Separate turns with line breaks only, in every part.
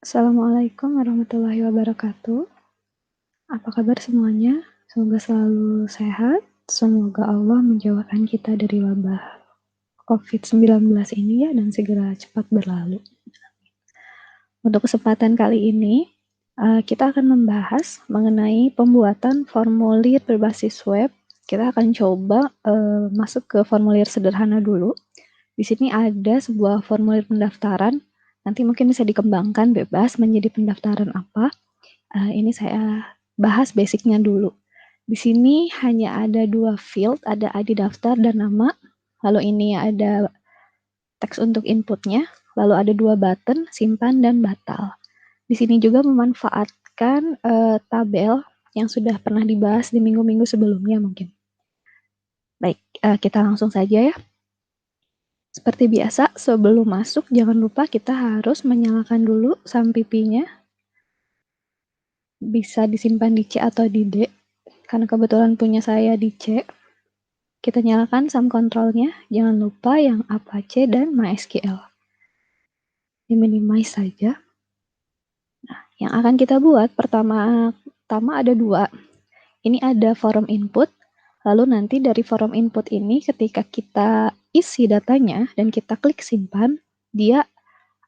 Assalamualaikum warahmatullahi wabarakatuh. Apa kabar semuanya? Semoga selalu sehat. Semoga Allah menjauhkan kita dari wabah COVID-19 ini ya dan segera cepat berlalu. Untuk kesempatan kali ini, kita akan membahas mengenai pembuatan formulir berbasis web. Kita akan coba masuk ke formulir sederhana dulu. Di sini ada sebuah formulir pendaftaran. Nanti mungkin bisa dikembangkan bebas menjadi pendaftaran apa. Ini saya bahas basicnya dulu. Di sini hanya ada 2 field, ada ID daftar dan nama. Lalu ini ada teks untuk inputnya. Lalu ada 2 button, simpan dan batal. Di sini juga memanfaatkan tabel yang sudah pernah dibahas di minggu-minggu sebelumnya mungkin. Baik, kita langsung saja ya. Seperti biasa, sebelum masuk jangan lupa kita harus menyalakan dulu SAMPP-nya. Bisa disimpan di C atau di D, karena kebetulan punya saya di C. Kita nyalakan SAM control-nya, jangan lupa yang Apache dan MySQL. Di-minimize saja. Nah, yang akan kita buat pertama ada 2. Ini ada form input, lalu nanti dari form input ini ketika kita isi datanya dan kita klik simpan, dia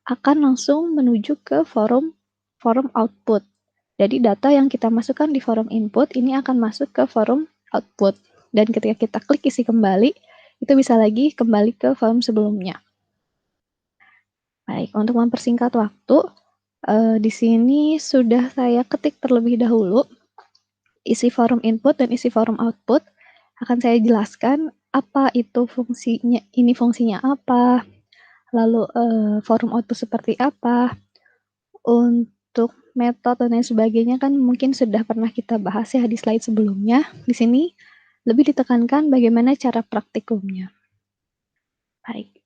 akan langsung menuju ke form output. Jadi data yang kita masukkan di form input ini akan masuk ke form output. Dan ketika kita klik isi kembali, itu bisa lagi kembali ke form sebelumnya. Baik, untuk mempersingkat waktu, di sini sudah saya ketik terlebih dahulu isi form input dan isi form output. Akan saya jelaskan apa itu fungsinya, ini fungsinya apa, lalu form output seperti apa. Untuk metode dan lain sebagainya kan mungkin sudah pernah kita bahas ya di slide sebelumnya. Di sini lebih ditekankan bagaimana cara praktikumnya. Baik.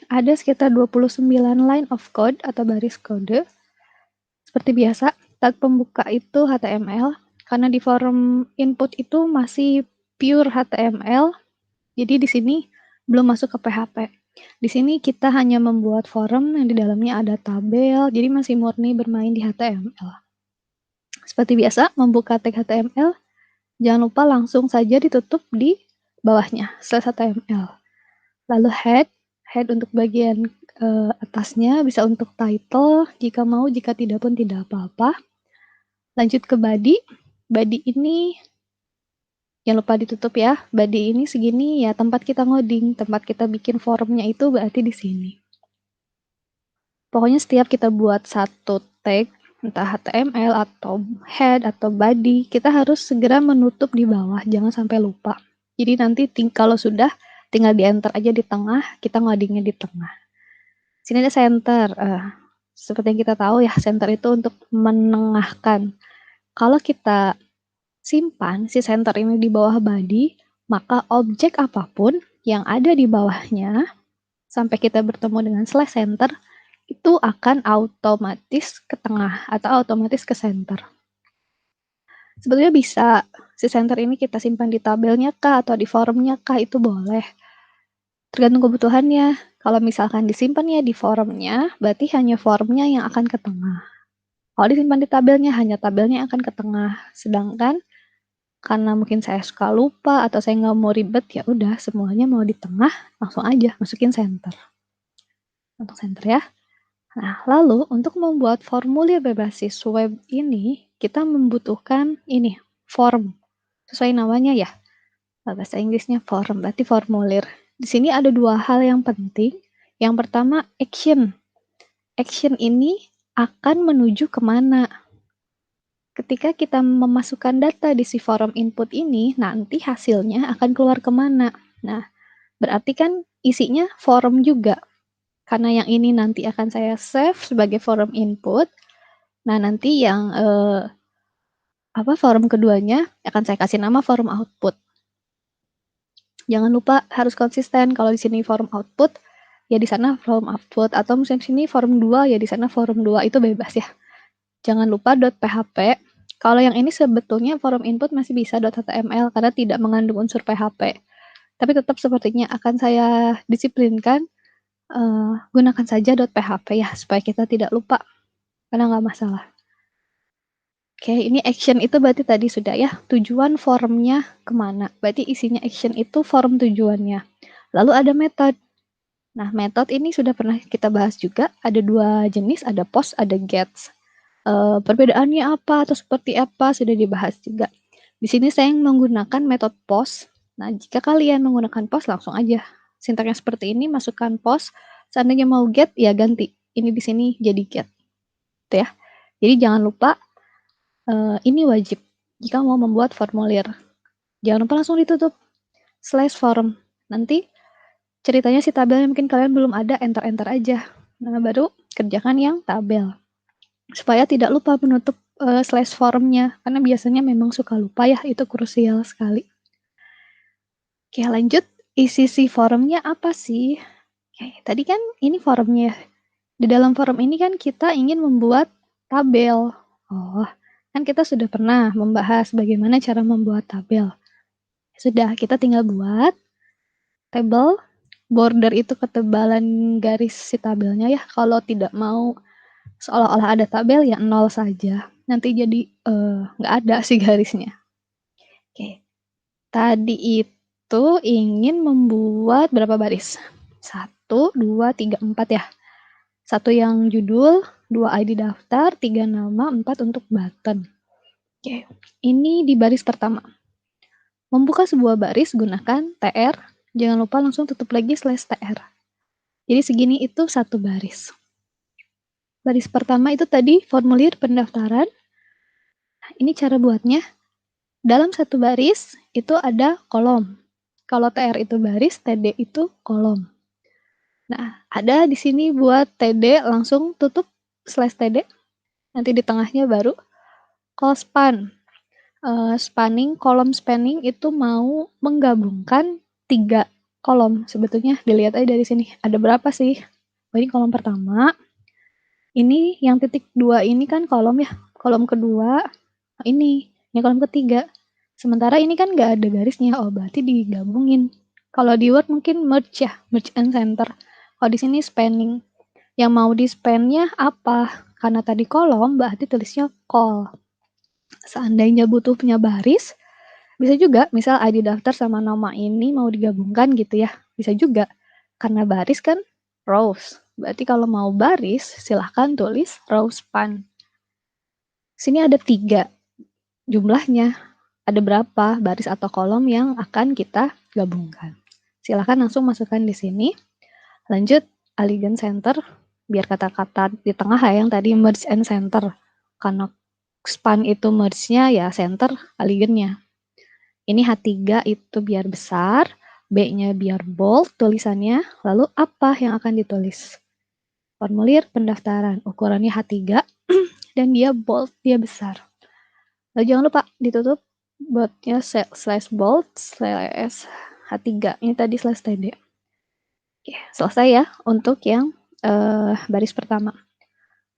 Ada sekitar 29 line of code atau baris kode. Seperti biasa, tag pembuka itu HTML, karena di form input itu masih pure HTML, jadi di sini belum masuk ke PHP. Di sini kita hanya membuat form yang di dalamnya ada tabel, jadi masih murni bermain di HTML. Seperti biasa, membuka tag HTML, jangan lupa langsung saja ditutup di bawahnya, /HTML. Lalu head untuk bagian atasnya, bisa untuk title, jika mau, jika tidak pun tidak apa-apa. Lanjut ke body ini jangan lupa ditutup ya. Body ini segini ya tempat kita ngoding, tempat kita bikin formnya itu berarti di sini. Pokoknya setiap kita buat satu tag, entah HTML atau head atau body, kita harus segera menutup di bawah, jangan sampai lupa. Jadi nanti kalau sudah tinggal di enter aja di tengah, kita ngodingnya di tengah. Sini ada center. Seperti yang kita tahu ya, center itu untuk menengahkan. Kalau kita simpan si center ini di bawah body, maka objek apapun yang ada di bawahnya sampai kita bertemu dengan slash center itu akan otomatis ke tengah atau otomatis ke center. Sebetulnya bisa si center ini kita simpan di tabelnya kah atau di formnya kah, itu boleh. Tergantung kebutuhannya. Kalau misalkan disimpan ya di formnya, berarti hanya formnya yang akan ke tengah. Kalau disimpan di tabelnya, hanya tabelnya akan ke tengah. Sedangkan karena mungkin saya suka lupa atau saya nggak mau ribet, ya udah semuanya mau di tengah, langsung aja masukin center. Untuk center ya. Nah, lalu untuk membuat formulir berbasis web ini, kita membutuhkan ini, form. Sesuai namanya ya. Bahasa Inggrisnya form, berarti formulir. Di sini ada 2 hal yang penting. Yang pertama, action. Action ini akan menuju kemana? Ketika kita memasukkan data di si form input ini, nanti hasilnya akan keluar kemana? Nah, berarti kan isinya form juga. Karena yang ini nanti akan saya save sebagai form input. Nah, nanti yang form keduanya akan saya kasih nama form output. Jangan lupa harus konsisten. Kalau di sini form output, ya di sana form output. Atau misalnya di sini form 2, ya di sana form 2. Itu bebas ya. Jangan lupa .php. Kalau yang ini sebetulnya form input masih bisa .html karena tidak mengandung unsur PHP. Tapi tetap sepertinya akan saya disiplinkan, gunakan saja .php ya, supaya kita tidak lupa. karena nggak masalah. Oke, ini action itu berarti tadi sudah ya, tujuan formnya kemana. Berarti isinya action itu form tujuannya. Lalu ada method. Nah, method ini sudah pernah kita bahas juga. Ada dua jenis, ada post, ada gets. Perbedaannya apa atau seperti apa sudah dibahas juga. Di sini saya menggunakan metode post. Nah, jika kalian menggunakan post, langsung aja. Sintaknya seperti ini, masukkan post. Seandainya mau get, ya ganti. Ini di sini jadi get. Gitu ya. Jadi jangan lupa, ini wajib. Jika mau membuat formulir, jangan lupa langsung ditutup. Slash form. Nanti ceritanya si tabelnya mungkin kalian belum ada, enter-enter aja. Nah, baru kerjakan yang tabel. Supaya tidak lupa menutup slash formnya. Karena biasanya memang suka lupa ya, itu krusial sekali. Oke, lanjut. Isi si forumnya apa sih? Oke, tadi kan ini forumnya. Di dalam forum ini kan kita ingin membuat tabel. Oh, kan kita sudah pernah membahas bagaimana cara membuat tabel. Sudah, kita tinggal buat tabel. Border itu ketebalan garis si tabelnya ya. Kalau tidak mau seolah-olah ada tabel ya 0 saja. Nanti jadi nggak ada si garisnya. Oke, tadi itu ingin membuat berapa baris? 1, 2, 3, 4 ya. 1 yang judul, 2 ID daftar, 3 nama, 4 untuk button. Oke, ini di baris pertama. Membuka sebuah baris gunakan TR. Jangan lupa langsung tutup lagi slash TR. Jadi segini itu satu baris. Baris pertama itu tadi formulir pendaftaran. Nah, ini cara buatnya. Dalam satu baris itu ada kolom. Kalau TR itu baris, TD itu kolom. Nah, ada di sini buat TD, langsung tutup slash TD. Nanti di tengahnya baru call span. Spanning, kolom spanning itu mau menggabungkan 3 kolom. Sebetulnya dilihat aja dari sini. Ada berapa sih? Oh, ini kolom pertama. Ini yang titik 2 ini kan kolom ya. Kolom kedua, ini kolom ketiga. Sementara ini kan nggak ada garisnya. Oh, berarti digabungin. Kalau di Word mungkin merge ya, merge and center. Kalau di sini spanning. Yang mau di span-nya apa? Karena tadi kolom, berarti tulisnya call. Seandainya butuh punya baris, bisa juga, misal ID daftar sama nama ini mau digabungkan gitu ya. Bisa juga. Karena baris kan rows. Berarti kalau mau baris, silahkan tulis row span. Sini ada 3 jumlahnya. Ada berapa baris atau kolom yang akan kita gabungkan. Silahkan langsung masukkan di sini. Lanjut, align center. Biar kata-kata di tengah ya, yang tadi merge and center. Karena span itu merge-nya ya center, align-nya. Ini H3 itu biar besar, B-nya biar bold tulisannya, lalu apa yang akan ditulis? Formulir pendaftaran, ukurannya H3, dan dia bold, dia besar. Lalu jangan lupa ditutup boldnya slash bold slash H3, ini tadi slash TD. Oke, selesai ya untuk yang baris pertama.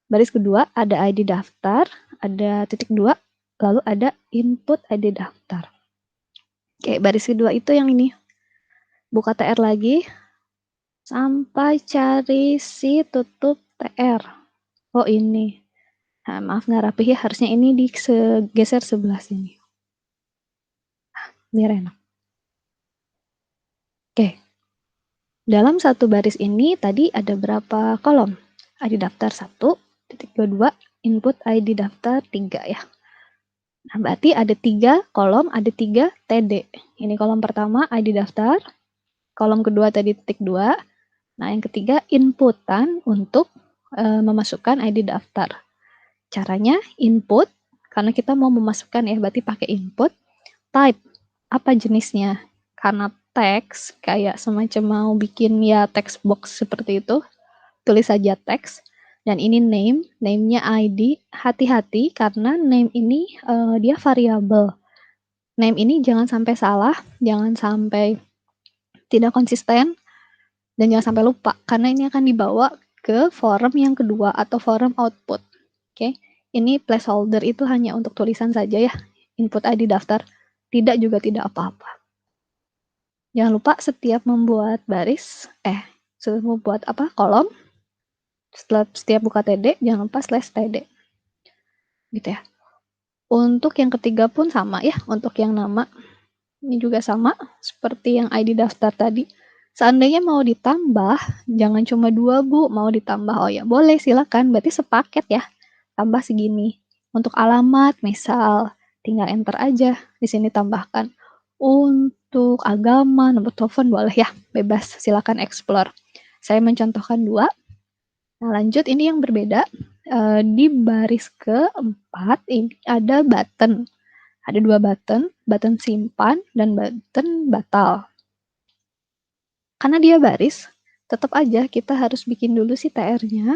Baris kedua ada ID daftar, ada titik 2, lalu ada input ID daftar. Oke, baris kedua itu yang ini. Buka TR lagi, sampai cari si tutup TR. Oh ini. Nah, maaf nggak rapi ya, harusnya ini digeser sebelah sini. Biar enak. Oke. Dalam satu baris ini tadi ada berapa kolom? ID daftar 1, titik 22, input ID daftar 3 ya. Nah, berarti ada 3 kolom, ada 3 TD. Ini kolom pertama ID daftar, kolom kedua tadi titik 2. Nah, yang ketiga inputan untuk memasukkan ID daftar. Caranya input, karena kita mau memasukkan ya, berarti pakai input. Type, apa jenisnya? Karena teks, kayak semacam mau bikin ya text box seperti itu, tulis saja teks. Dan ini name, name-nya ID, hati-hati karena name ini dia variabel. Name ini jangan sampai salah, jangan sampai tidak konsisten, dan jangan sampai lupa, karena ini akan dibawa ke forum yang kedua atau forum output. Oke, ini placeholder itu hanya untuk tulisan saja ya, input ID daftar, tidak juga tidak apa-apa. Jangan lupa setiap membuat baris, setiap membuat kolom, Setelah setiap buka TD, jangan lupa slash TD. Gitu ya. Untuk yang ketiga pun sama ya, untuk yang nama. Ini juga sama, seperti yang ID daftar tadi. Seandainya mau ditambah, jangan cuma 2 Bu, mau ditambah, oh ya boleh silakan, berarti sepaket ya, tambah segini. Untuk alamat, misal, tinggal enter aja, di sini tambahkan. Untuk agama, nomor telepon boleh ya, bebas, silakan explore. Saya mencontohkan 2. Nah lanjut, ini yang berbeda, di baris keempat ini ada button. Ada 2 button, button simpan dan button batal. Karena dia baris, tetap aja kita harus bikin dulu si TR-nya.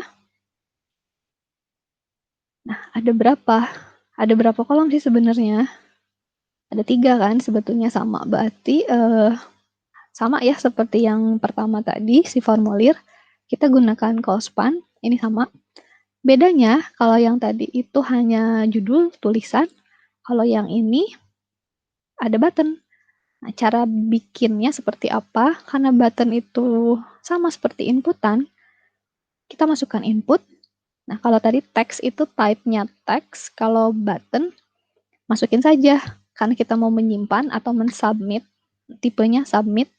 Nah, ada berapa? Ada berapa kolom sih sebenarnya? Ada 3 kan sebetulnya sama. Berarti sama ya seperti yang pertama tadi, si formulir. Kita gunakan cospan, ini sama. Bedanya kalau yang tadi itu hanya judul, tulisan. Kalau yang ini ada button. Nah, cara bikinnya seperti apa? Karena button itu sama seperti inputan, kita masukkan input. Nah, kalau tadi teks itu type-nya teks, kalau button masukin saja. Karena kita mau menyimpan atau mensubmit, tipenya submit,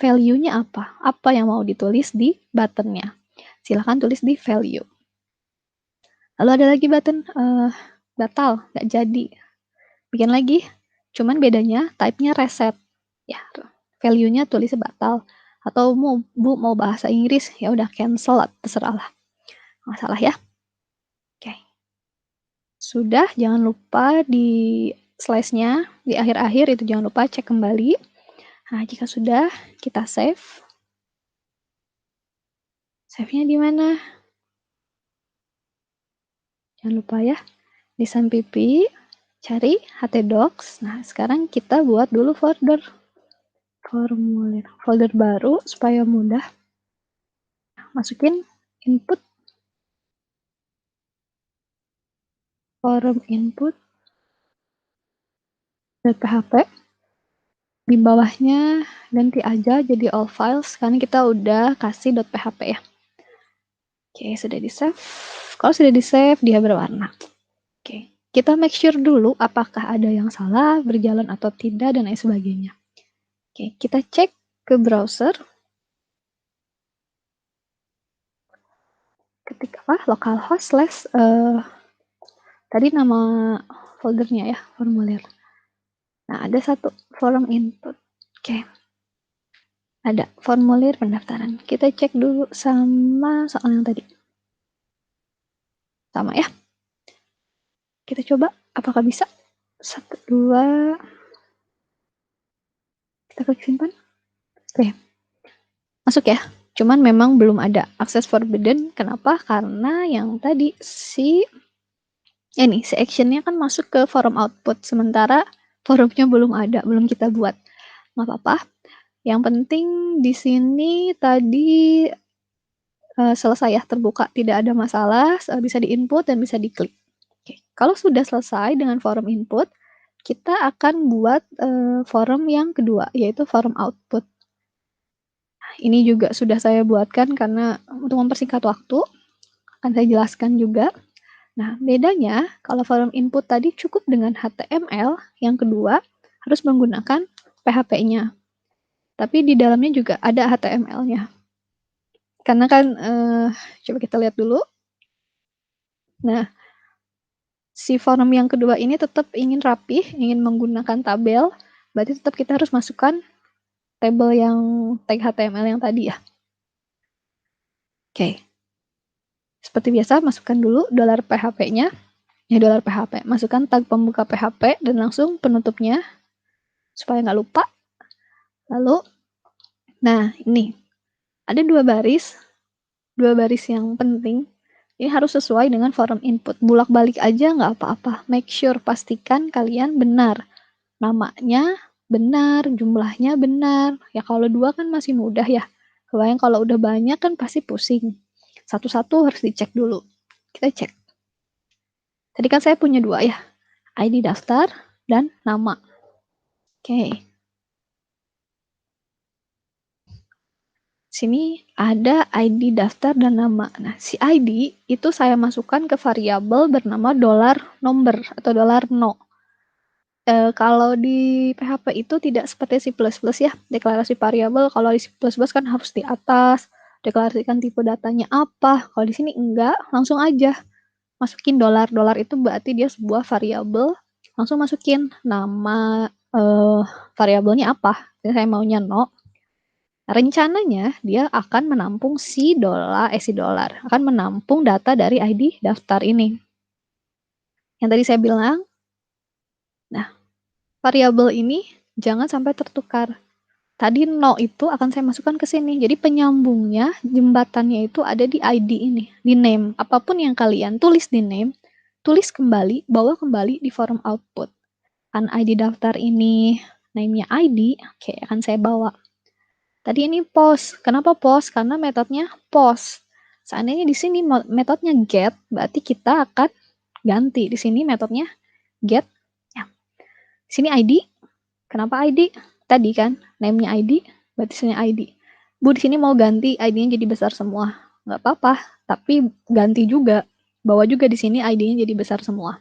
value-nya apa? Apa yang mau ditulis di button-nya. Silahkan tulis di value. Lalu ada lagi button batal, nggak jadi. Bikin lagi, cuman bedanya type-nya reset. Ya, value-nya tulisnya batal. Atau Bu mau bahasa Inggris, ya udah cancel, terserah lah. Nggak salah ya. Oke. Sudah, jangan lupa di slash-nya, di akhir-akhir itu jangan lupa cek kembali. Nah, jika sudah, kita save. Save-nya di mana? Jangan lupa ya, di Sunpipy, cari htdocs. Nah, sekarang kita buat dulu folder formulir, folder baru supaya mudah. Masukin input, forum input, .php. Di bawahnya ganti aja jadi all files karena kita udah kasih .php ya. Oke, sudah di save. Kalau sudah di save, dia berwarna. Oke, kita make sure dulu apakah ada yang salah, berjalan atau tidak, dan lain sebagainya. Oke, kita cek ke browser. Ketik apa? Localhost slash tadi nama foldernya ya, formulir. Nah, ada satu forum input. Oke. Ada formulir pendaftaran. Kita cek dulu sama soal yang tadi. Sama ya. Kita coba apakah bisa. 1, 2. Kita klik simpan. Oke. Masuk ya. Cuman memang belum ada access forbidden. Kenapa? Karena yang tadi si actionnya kan masuk ke forum output. Sementara forumnya belum ada, belum kita buat. Nggak apa-apa. Yang penting di sini tadi selesai ya, terbuka, tidak ada masalah, bisa di-input dan bisa diklik. Oke. Kalau sudah selesai dengan forum input, kita akan buat forum yang kedua, yaitu forum output. Ini juga sudah saya buatkan karena untuk mempersingkat waktu, akan saya jelaskan juga. Nah, bedanya kalau forum input tadi cukup dengan HTML, yang kedua harus menggunakan PHP-nya. Tapi di dalamnya juga ada HTML-nya. Karena kan, coba kita lihat dulu. Nah, si forum yang kedua ini tetap ingin rapih, ingin menggunakan tabel, berarti tetap kita harus masukkan tabel yang tag HTML yang tadi ya. Oke. Seperti biasa, masukkan dulu $php-nya. Ya, $php. Masukkan tag pembuka PHP dan langsung penutupnya supaya nggak lupa. Lalu, nah ini ada 2 baris yang penting. Ini harus sesuai dengan forum input. Bolak-balik aja nggak apa-apa. Make sure, pastikan kalian benar. Namanya benar, jumlahnya benar. Ya kalau 2 kan masih mudah ya. Kebayang kalau udah banyak kan pasti pusing. Satu-satu harus dicek dulu. Kita cek. Tadi kan saya punya 2 ya. ID daftar dan nama. Oke. Sini ada ID daftar dan nama. Nah, si ID itu saya masukkan ke variabel bernama $number atau $no. Kalau di PHP itu tidak seperti C++ ya, deklarasi variabel kalau di C++ kan harus di atas, deklarasikan tipe datanya apa. Kalau di sini enggak, langsung aja masukin $. Dolar itu berarti dia sebuah variabel, langsung masukin nama variabelnya apa. Jadi saya maunya no. Rencananya dia akan menampung si dolar, akan menampung data dari ID daftar ini. Yang tadi saya bilang, nah, variabel ini jangan sampai tertukar. Tadi no itu akan saya masukkan ke sini. Jadi penyambungnya, jembatannya itu ada di ID ini, di name. Apapun yang kalian tulis di name, tulis kembali, bawa kembali di form output. Kan ID daftar ini, name-nya ID, oke, akan saya bawa. Tadi ini post. Kenapa post? Karena metodenya post. Seandainya di sini metodenya get, berarti kita akan ganti. Di sini metodenya get. Ya. Di sini ID. Kenapa ID? Tadi kan, name-nya ID, berarti sini ID. Bu, di sini mau ganti ID-nya jadi besar semua. Nggak apa-apa, tapi ganti juga. Bawa juga di sini ID-nya jadi besar semua.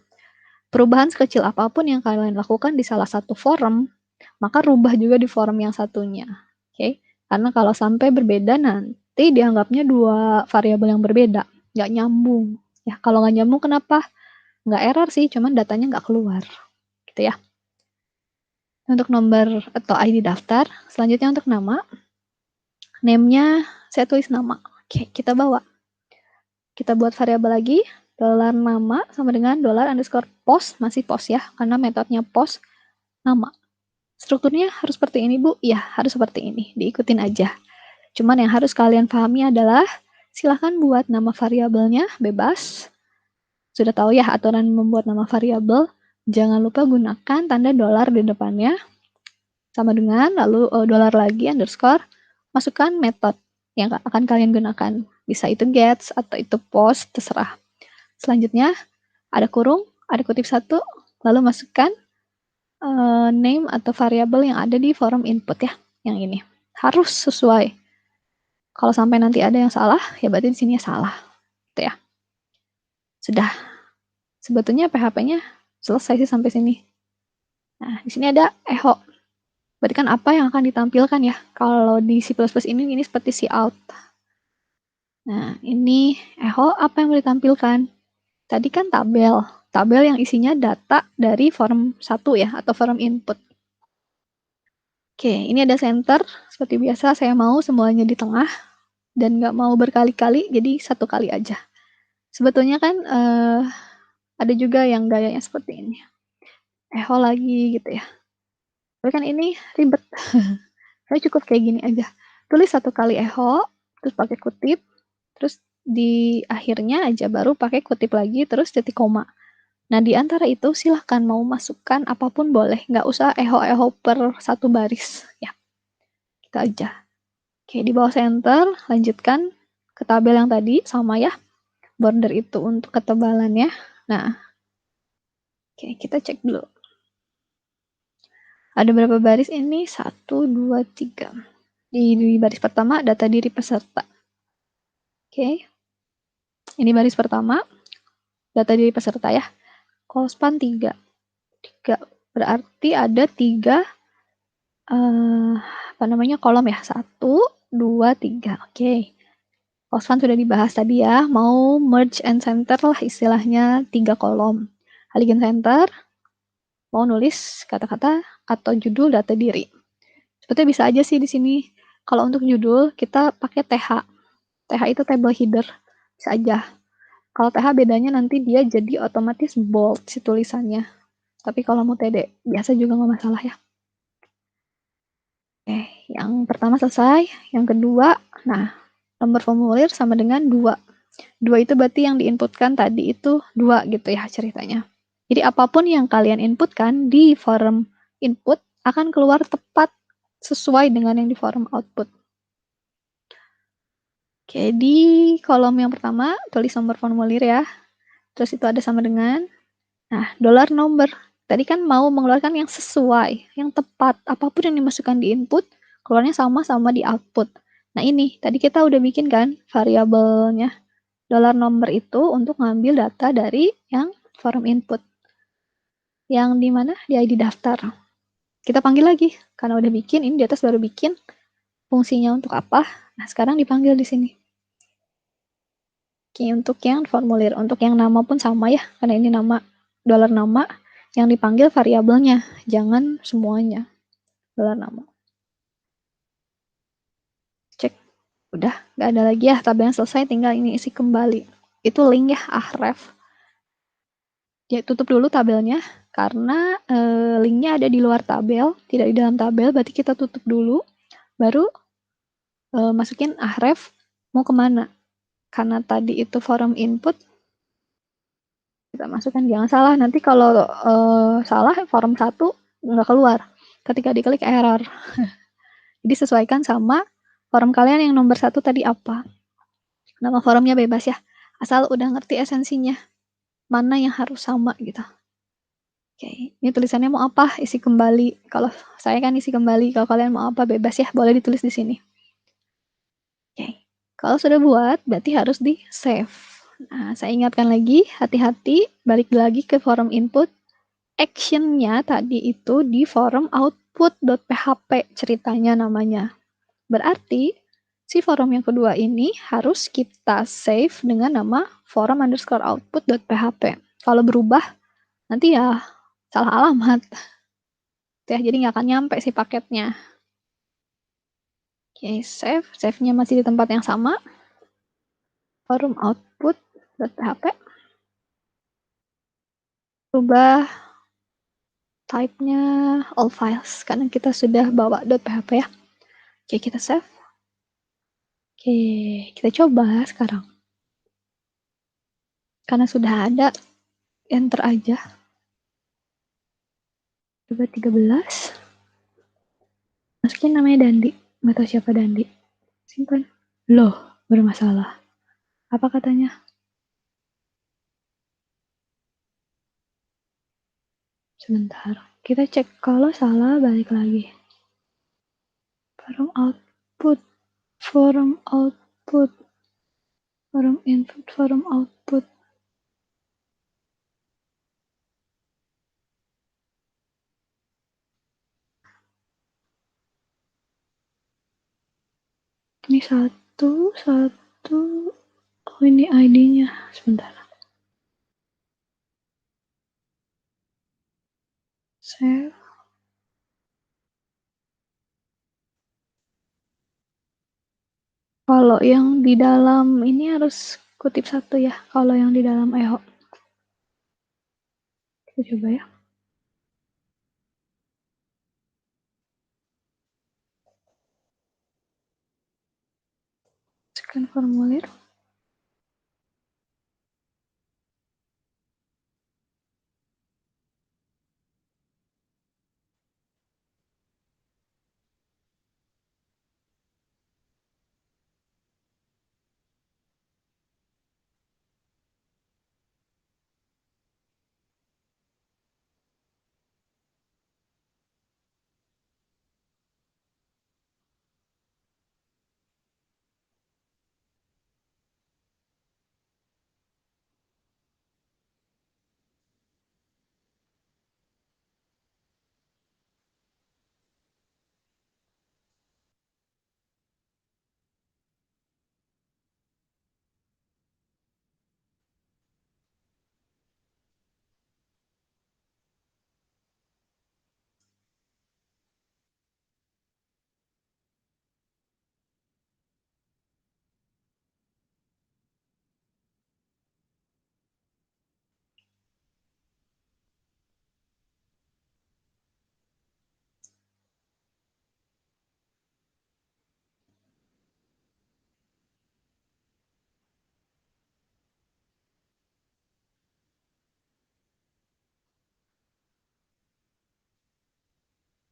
Perubahan sekecil apapun yang kalian lakukan di salah satu forum, maka rubah juga di forum yang satunya. Oke? Karena kalau sampai berbeda nanti dianggapnya dua variabel yang berbeda, nggak nyambung. Ya, kalau nggak nyambung kenapa? Nggak error sih, cuman datanya nggak keluar. Gitu ya. Untuk nomor atau ID daftar, selanjutnya untuk nama, name-nya saya tulis nama. Oke, kita bawa. Kita buat variabel lagi, $nama sama dengan $_post, masih post ya, karena metodenya post nama. Strukturnya harus seperti ini, Bu. Ya, harus seperti ini. Diikutin aja. Cuman yang harus kalian pahami adalah, silahkan buat nama variabelnya bebas. Sudah tahu ya aturan membuat nama variabel. Jangan lupa gunakan tanda $, di depannya. Sama dengan, lalu $, lagi, underscore. Masukkan metode yang akan kalian gunakan. Bisa itu gets atau itu post, terserah. Selanjutnya, ada kurung, ada kutip satu, lalu masukkan name atau variabel yang ada di forum input ya, yang ini. Harus sesuai. Kalau sampai nanti ada yang salah, ya berarti di sini salah. Gitu ya. Sudah. Sebetulnya PHP-nya selesai sih sampai sini. Nah, di sini ada echo. Berarti kan apa yang akan ditampilkan ya? Kalau di C++ ini seperti cout. Nah, ini echo apa yang mau ditampilkan? Tadi kan tabel. Tabel yang isinya data dari form 1 ya, atau form input. Oke, ini ada center. Seperti biasa, saya mau semuanya di tengah. Dan nggak mau berkali-kali, jadi satu kali aja. Sebetulnya kan ada juga yang gayanya seperti ini. Echo lagi gitu ya. Tapi kan ini ribet. Saya cukup kayak gini aja. Tulis satu kali echo, terus pakai kutip, terus di akhirnya aja baru pakai kutip lagi, terus titik koma. Nah, di antara itu silahkan mau masukkan apapun boleh. Nggak usah echo-echo per satu baris. Ya, kita aja. Oke, di bawah center, lanjutkan ke tabel yang tadi, sama ya. Border itu untuk ketebalannya. Nah, oke, kita cek dulu. Ada berapa baris ini? 1, 2, 3. Di baris pertama, data diri peserta. Oke. Ini baris pertama, data diri peserta ya. Call-span 3. 3. Berarti ada 3 kolom ya. 1, 2, 3. Oke. Call-span sudah dibahas tadi ya. Mau merge and center lah istilahnya 3 kolom. Haligen center, mau nulis kata-kata atau judul data diri. Sebetulnya bisa aja sih di sini. Kalau untuk judul, kita pakai TH. TH itu table header. Bisa aja. Kalau TH bedanya nanti dia jadi otomatis bold si tulisannya. Tapi kalau mau TD, biasa juga nggak masalah ya. Oke, yang pertama selesai. Yang kedua, nah, nomor formulir sama dengan 2. 2 itu berarti yang diinputkan tadi itu 2 gitu ya ceritanya. Jadi apapun yang kalian inputkan di form input akan keluar tepat sesuai dengan yang di form output. Oke, di kolom yang pertama tulis nomor formulir ya. Terus itu ada sama dengan, nah, $number. Tadi kan mau mengeluarkan yang sesuai, yang tepat. Apapun yang dimasukkan di input, keluarnya sama-sama di output. Nah ini, tadi kita udah bikin kan variabelnya dollar number itu untuk ngambil data dari yang form input. Yang di mana? Di ID daftar. Kita panggil lagi, karena udah bikin, ini di atas baru bikin fungsinya untuk apa. Nah sekarang dipanggil di sini. Oke, untuk yang formulir, untuk yang nama pun sama ya, karena ini nama, dollar nama, yang dipanggil variabelnya, jangan semuanya, dollar nama. Cek, udah, nggak ada lagi ya, tabel yang selesai, tinggal ini isi kembali. Itu link ya, ahref. Ya, tutup dulu tabelnya, karena linknya ada di luar tabel, tidak di dalam tabel, berarti kita tutup dulu, baru masukin ahref, mau kemana. Karena tadi itu form input, kita masukkan, jangan salah, nanti kalau salah form 1 nggak keluar, ketika diklik error. Jadi sesuaikan sama form kalian yang nomor 1 tadi apa. Nama forumnya bebas ya, asal udah ngerti esensinya, mana yang harus sama gitu. Oke, ini tulisannya mau apa? Isi kembali. Kalau saya kan isi kembali, kalau kalian mau apa bebas ya, boleh ditulis di sini. Oke, kalau sudah buat, berarti harus di save. Nah, saya ingatkan lagi, hati-hati, balik lagi ke forum input. Actionnya tadi itu di forum output.php ceritanya namanya. Berarti si forum yang kedua ini harus kita save dengan nama forum_output.php. Kalau berubah nanti ya salah alamat. Ya, jadi nggak akan nyampe si paketnya. Oke, save. Save-nya masih di tempat yang sama. Forum output.php. Ubah type-nya all files karena kita sudah bawa .php ya. Oke, kita save. Oke, kita coba sekarang. Karena sudah ada, enter aja. Coba 13. Masukin namanya Dandi. Nggak tahu siapa Dandi. Simpan. Loh, bermasalah. Apa katanya? Sebentar. Kita cek kalau salah balik lagi. Forum output. Forum output. Forum input. Forum output. Ini satu. Oh, ini ID-nya. Sebentar. Save. Kalau yang di dalam ini harus kutip satu ya. Kalau yang di dalam EHO. Kita coba ya. Scan formulir.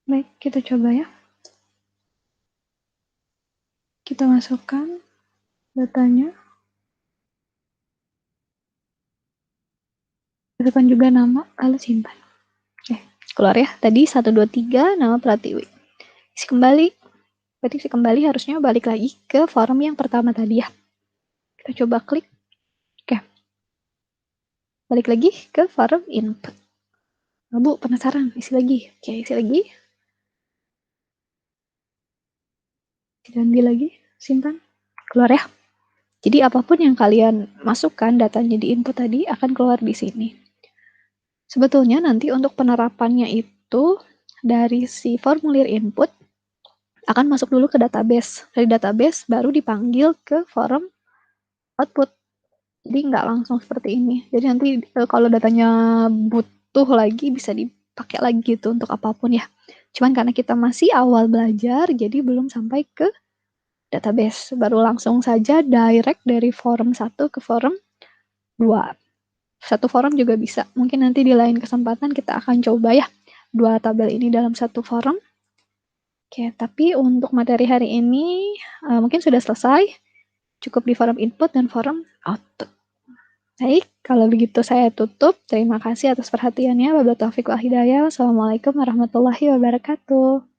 Baik, kita coba ya. Kita masukkan datanya. Masukkan juga nama, lalu simpan. Oke, keluar ya. Tadi 123 nama Pratiwi. Isi kembali. Berarti kembali harusnya balik lagi ke form yang pertama tadi ya. Kita coba klik. Oke. Balik lagi ke form input. Nah, Bu, penasaran? Isi lagi. Oke, isi lagi. Ganti lagi. Simpan. Keluar ya. Jadi apapun yang kalian masukkan datanya di input tadi akan keluar di sini. Sebetulnya nanti untuk penerapannya itu dari si formulir input akan masuk dulu ke database. Dari database baru dipanggil ke form output. Jadi nggak langsung seperti ini. Jadi nanti kalau datanya butuh lagi bisa dipakai lagi gitu untuk apapun ya. Cuman karena kita masih awal belajar, jadi belum sampai ke database. Baru langsung saja direct dari forum 1 ke forum 2. Satu forum juga bisa. Mungkin nanti di lain kesempatan kita akan coba ya. 2 tabel ini dalam satu forum. Oke, tapi untuk materi hari ini mungkin sudah selesai. Cukup di forum input dan forum output. Baik, kalau begitu saya tutup. Terima kasih atas perhatiannya. Wabillahi taufiq wal hidayah. Wassalamualaikum warahmatullahi wabarakatuh.